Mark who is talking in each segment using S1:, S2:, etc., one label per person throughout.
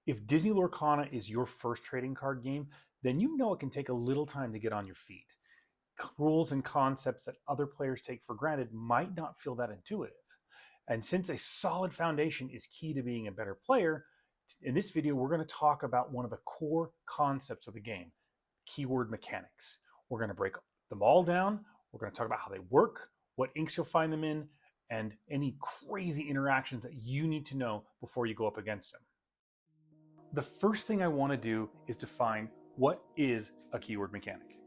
S1: If Disney Lorcana is your first trading card game, then you know it can take a little time to get on your feet. Rules and concepts that other players take for granted might not feel that intuitive. And since a solid foundation is key to being a better player, in this video we're going to talk about one of the core concepts of the game, keyword mechanics. We're going to break them all down. We're going to talk about how they work, what inks you'll find them in, and any crazy interactions that you need to know before you go up against them. The first thing I want to do is define what is a keyword mechanic.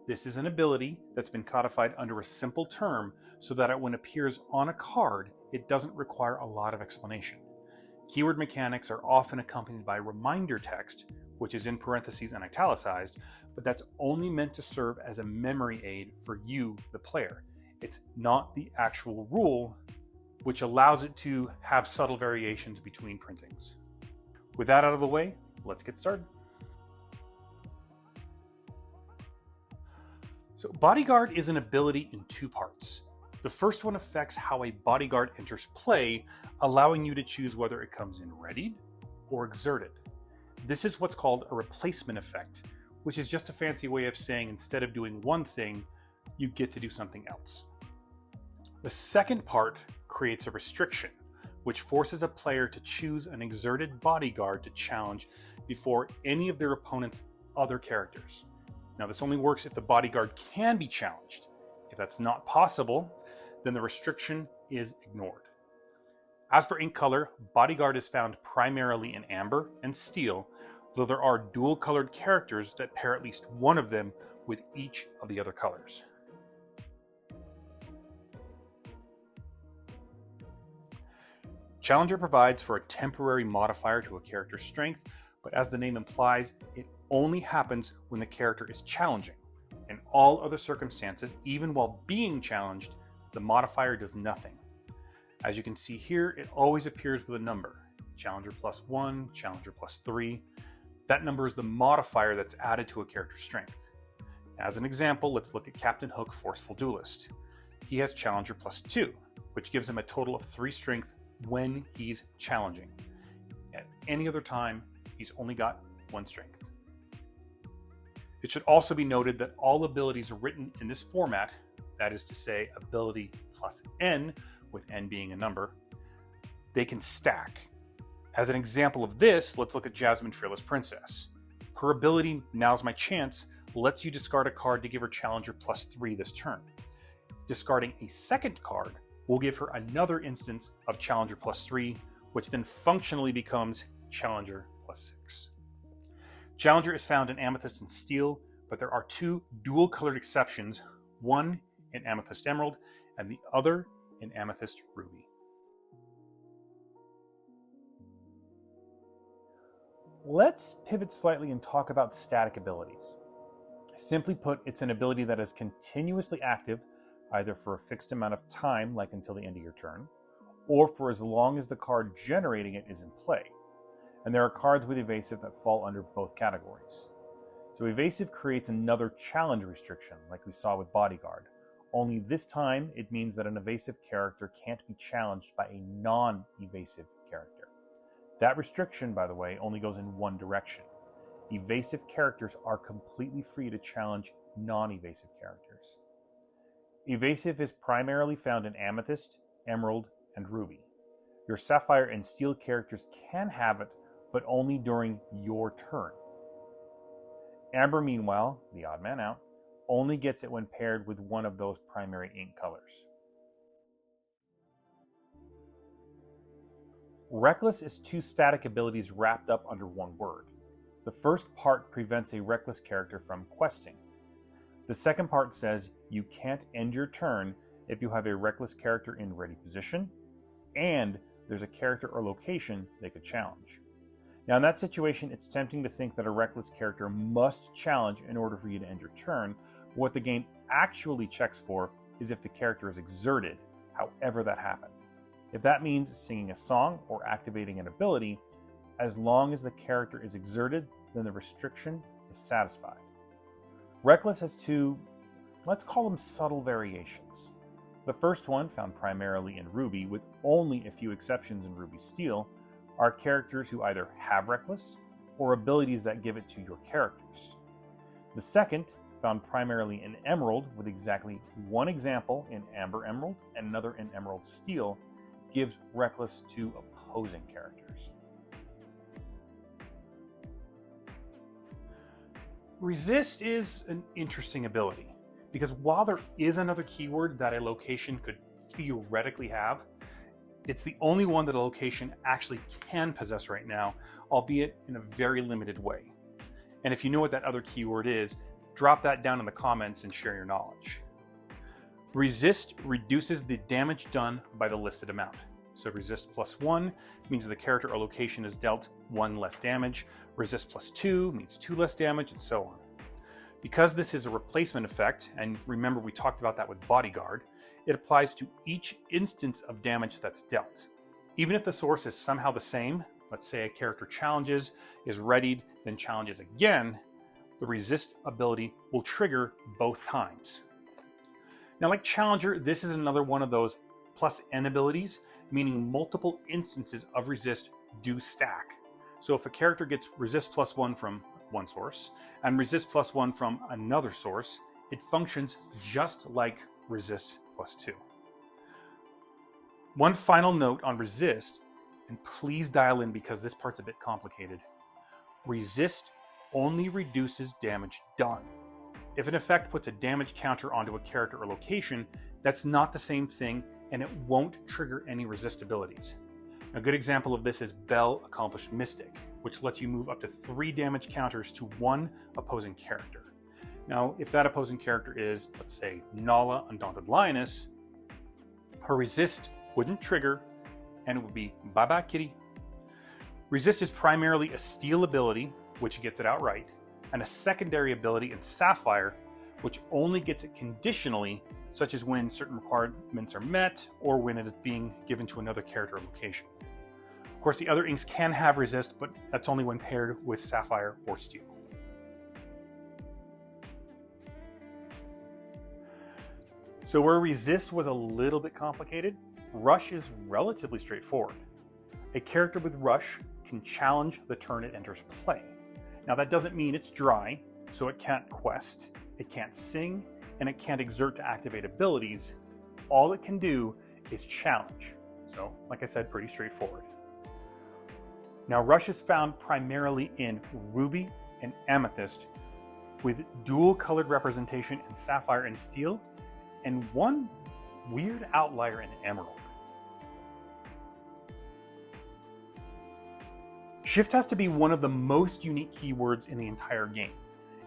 S1: This is an ability that's been codified under a simple term so that when it appears on a card, it doesn't require a lot of explanation. Keyword mechanics are often accompanied by reminder text, which is in parentheses and italicized, but that's only meant to serve as a memory aid for you, the player. It's not the actual rule, which allows it to have subtle variations between printings. With that out of the way, let's get started. So Bodyguard is an ability in two parts. The first one affects how a bodyguard enters play, allowing you to choose whether it comes in readied or exerted. This is what's called a replacement effect, which is just a fancy way of saying instead of doing one thing, you get to do something else. The second part creates a restriction, which forces a player to choose an exerted bodyguard to challenge before any of their opponent's other characters. Now, this only works if the bodyguard can be challenged. If that's not possible, then the restriction is ignored. As for ink color, Bodyguard is found primarily in amber and steel, though there are dual-colored characters that pair at least one of them with each of the other colors. Challenger provides for a temporary modifier to a character's strength, but as the name implies, it only happens when the character is challenging. In all other circumstances, even while being challenged, the modifier does nothing. As you can see here, it always appears with a number. Challenger +1, Challenger +3. That number is the modifier that's added to a character's strength. As an example, let's look at Captain Hook, Forceful Duelist. He has Challenger +2, which gives him a total of 3 strength when he's challenging. At any other time, he's only got 1 strength. It should also be noted that all abilities written in this format, that is to say ability plus n, with n being a number, they can stack. As an example of this, let's look at Jasmine, Fearless Princess. Her ability, Now's My Chance, lets you discard a card to give her Challenger +3 this turn. Discarding a second card will give her another instance of Challenger +3, which then functionally becomes Challenger +6. Challenger is found in Amethyst and Steel, but there are 2 dual-colored exceptions, one in Amethyst Emerald and the other in Amethyst Ruby. Let's pivot slightly and talk about static abilities. Simply put, it's an ability that is continuously active, either for a fixed amount of time, like until the end of your turn, or for as long as the card generating it is in play. And there are cards with Evasive that fall under both categories. So Evasive creates another challenge restriction, like we saw with Bodyguard. Only this time, it means that an evasive character can't be challenged by a non-evasive character. That restriction, by the way, only goes in one direction. Evasive characters are completely free to challenge non-evasive characters. Evasive is primarily found in Amethyst, Emerald, and Ruby. Your Sapphire and Steel characters can have it, but only during your turn. Amber, meanwhile, the odd man out, only gets it when paired with one of those primary ink colors. Reckless is 2 static abilities wrapped up under one word. The first part prevents a reckless character from questing. The second part says you can't end your turn if you have a reckless character in ready position, and there's a character or location they could challenge. Now in that situation, it's tempting to think that a reckless character must challenge in order for you to end your turn, but what the game actually checks for is if the character is exerted, however that happened. If that means singing a song or activating an ability, as long as the character is exerted, then the restriction is satisfied. Reckless has 2, let's call them subtle variations. The first one, found primarily in Ruby, with only a few exceptions in Ruby Steel, are characters who either have Reckless or abilities that give it to your characters. The second, found primarily in Emerald, with exactly one example in Amber Emerald and another in Emerald Steel, gives Reckless to opposing characters. Resist is an interesting ability, because while there is another keyword that a location could theoretically have, it's the only one that a location actually can possess right now, albeit in a very limited way. And if you know what that other keyword is, drop that down in the comments and share your knowledge. Resist reduces the damage done by the listed amount. So resist +1 means the character or location is dealt 1 less damage. Resist +2 means 2 less damage, and so on. Because this is a replacement effect, and remember we talked about that with Bodyguard, it applies to each instance of damage that's dealt. Even if the source is somehow the same, let's say a character challenges, is readied, then challenges again, the resist ability will trigger both times. Now, like Challenger, this is another one of those +N abilities, meaning multiple instances of resist do stack. So if a character gets resist +1 from one source and resist +1 from another source, it functions just like resist +2. One final note on resist, and please dial in because this part's a bit complicated. Resist only reduces damage done. If an effect puts a damage counter onto a character or location, that's not the same thing and it won't trigger any resist abilities. A good example of this is Bell Accomplished Mystic, which lets you move up to 3 damage counters to one opposing character. Now, if that opposing character is, let's say, Nala, Undaunted Lioness, her resist wouldn't trigger and it would be bye-bye kitty. Resist is primarily a steel ability, which gets it outright, and a secondary ability in Sapphire, which only gets it conditionally, such as when certain requirements are met or when it is being given to another character or location. Of course, the other inks can have resist, but that's only when paired with Sapphire or Steel. So where resist was a little bit complicated, rush is relatively straightforward. A character with rush can challenge the turn it enters play. Now that doesn't mean it's dry, so it can't quest, it can't sing, and it can't exert to activate abilities. All it can do is challenge. So, like I said, pretty straightforward. Now rush is found primarily in Ruby and Amethyst, with dual colored representation in Sapphire and Steel, and one weird outlier in Emerald. Shift has to be one of the most unique keywords in the entire game.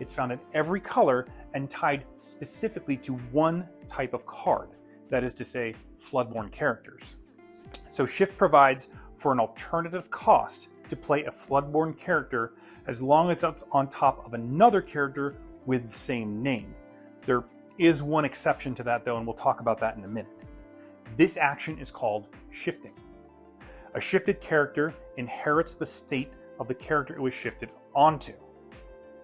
S1: It's found in every color and tied specifically to one type of card, that is to say, Floodborn characters. So Shift provides for an alternative cost to play a Floodborn character as long as it's on top of another character with the same name. There is one exception to that though, and we'll talk about that in a minute. This action is called shifting. A shifted character inherits the state of the character it was shifted onto.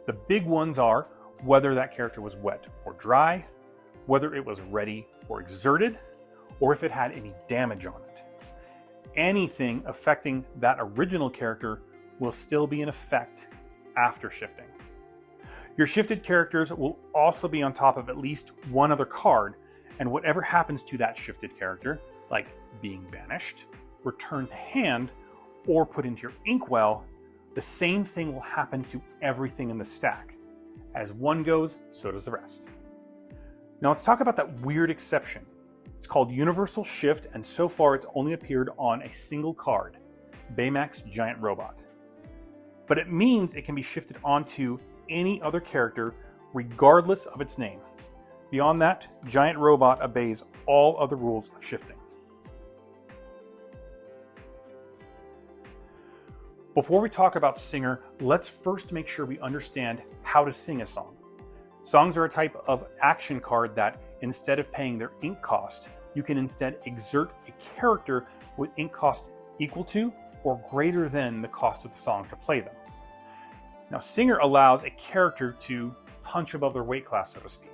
S1: The big ones are whether that character was wet or dry, whether it was ready or exerted, or if it had any damage on it. Anything affecting that original character will still be in effect after shifting. Your shifted characters will also be on top of at least one other card, and whatever happens to that shifted character, like being banished, returned to hand, or put into your inkwell, the same thing will happen to everything in the stack. As one goes, so does the rest. Now let's talk about that weird exception. It's called Universal Shift, and so far it's only appeared on a single card, Baymax Giant Robot. But it means it can be shifted onto any other character regardless of its name. Beyond that, Giant Robot obeys all other rules of shifting. Before we talk about Singer, let's first make sure we understand how to sing a song. Songs are a type of action card that, instead of paying their ink cost, you can instead exert a character with ink cost equal to or greater than the cost of the song to play them. Now, Singer allows a character to punch above their weight class, so to speak.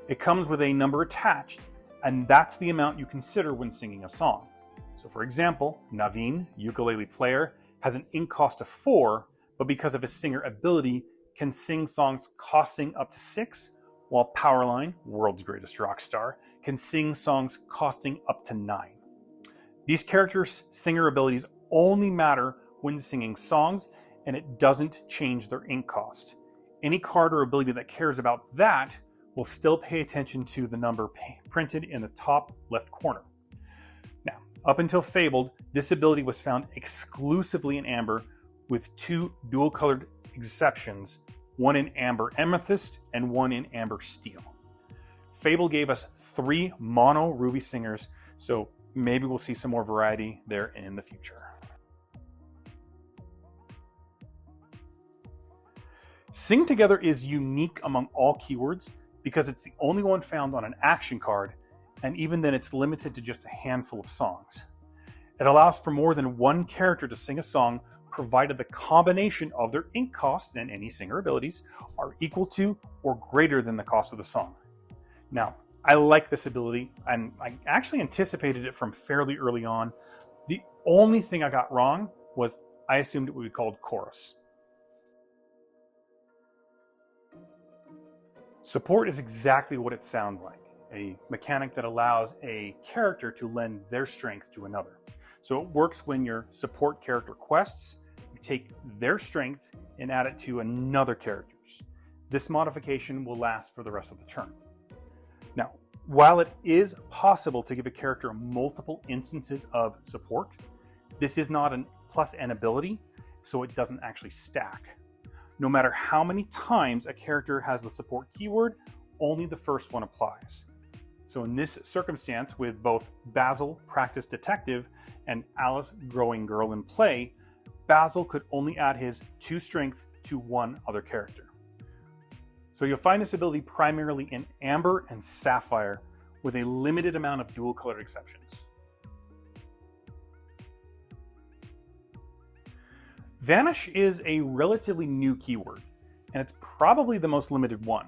S1: It comes with a number attached, and that's the amount you consider when singing a song. So for example, Naveen, ukulele player, has an ink cost of 4, but because of his singer ability, can sing songs costing up to 6, while Powerline, world's greatest rock star, can sing songs costing up to 9. These characters' singer abilities only matter when singing songs, and it doesn't change their ink cost. Any card or ability that cares about that will still pay attention to the number printed in the top left corner. Now, up until Fabled, this ability was found exclusively in Amber, with 2 dual-colored exceptions, one in Amber Amethyst and one in Amber Steel. Fable gave us 3 mono ruby singers, so maybe we'll see some more variety there in the future. Sing Together is unique among all keywords because it's the only one found on an action card, and even then it's limited to just a handful of songs. It allows for more than one character to sing a song, provided the combination of their ink cost and any singer abilities are equal to or greater than the cost of the song. Now, I like this ability, and I actually anticipated it from fairly early on. The only thing I got wrong was I assumed it would be called chorus. Support is exactly what it sounds like, a mechanic that allows a character to lend their strength to another. So it works when your support character quests, you take their strength and add it to another character's. This modification will last for the rest of the turn. Now, while it is possible to give a character multiple instances of support, this is not a plus N ability, so it doesn't actually stack. No matter how many times a character has the support keyword, only the first one applies. So in this circumstance, with both Basil, Practice Detective, and Alice, Growing Girl in play, Basil could only add his 2 strength to one other character. So you'll find this ability primarily in Amber and Sapphire, with a limited amount of dual-colored exceptions. Vanish is a relatively new keyword, and it's probably the most limited one.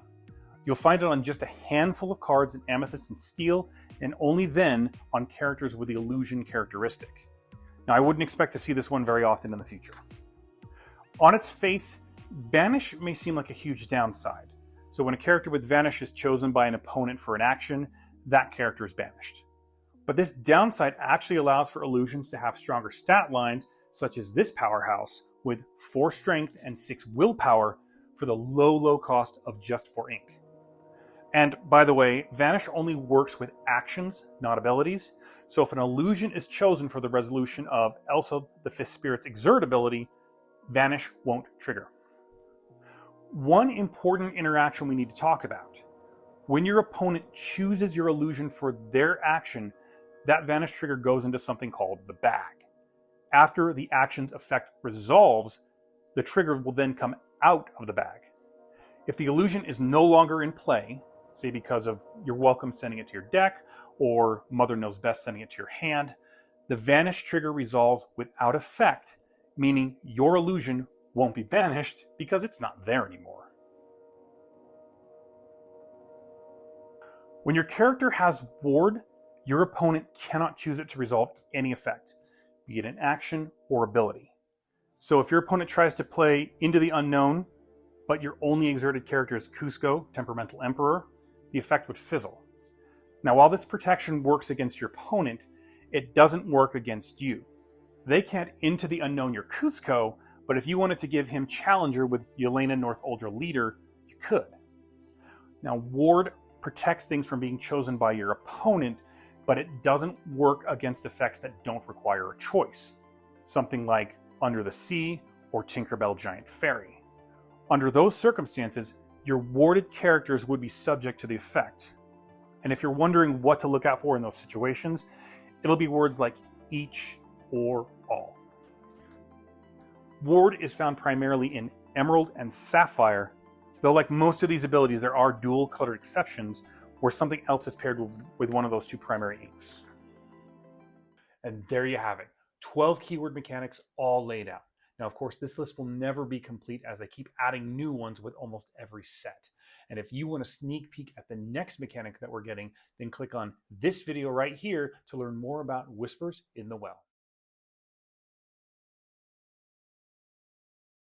S1: You'll find it on just a handful of cards in Amethyst and Steel, and only then on characters with the illusion characteristic. Now, I wouldn't expect to see this one very often in the future. On its face, Vanish may seem like a huge downside. So when a character with Vanish is chosen by an opponent for an action, that character is banished. But this downside actually allows for illusions to have stronger stat lines, such as this powerhouse, with 4 strength and 6 willpower for the low cost of just 4 ink. And by the way, Vanish only works with actions, not abilities. So if an illusion is chosen for the resolution of Elsa the Fifth Spirit's Exert ability, Vanish won't trigger. One important interaction we need to talk about. When your opponent chooses your illusion for their action, that Vanish trigger goes into something called the bag. After the action's effect resolves, the trigger will then come out of the bag. If the illusion is no longer in play, say because of You're Welcome sending it to your deck, or Mother Knows Best sending it to your hand, the Vanish trigger resolves without effect, meaning your illusion won't be banished because it's not there anymore. When your character has Ward, your opponent cannot choose it to resolve any effect, be it an action or ability. So if your opponent tries to play Into the Unknown, but your only exerted character is Cusco, Temperamental Emperor, the effect would fizzle. Now, while this protection works against your opponent, it doesn't work against you. They can't Into the Unknown your Cusco, but if you wanted to give him Challenger with Yelena North Uldra Leader, you could. Now, Ward protects things from being chosen by your opponent, but it doesn't work against effects that don't require a choice. Something like Under the Sea or Tinkerbell Giant Fairy. Under those circumstances, your warded characters would be subject to the effect. And if you're wondering what to look out for in those situations, it'll be words like each or all. Ward is found primarily in Emerald and Sapphire, though like most of these abilities, there are dual-colored exceptions where something else is paired with one of those 2 primary inks. And there you have it, 12 keyword mechanics all laid out. Now, of course, this list will never be complete as I keep adding new ones with almost every set. And if you want a sneak peek at the next mechanic that we're getting, then click on this video right here to learn more about Whispers in the Well.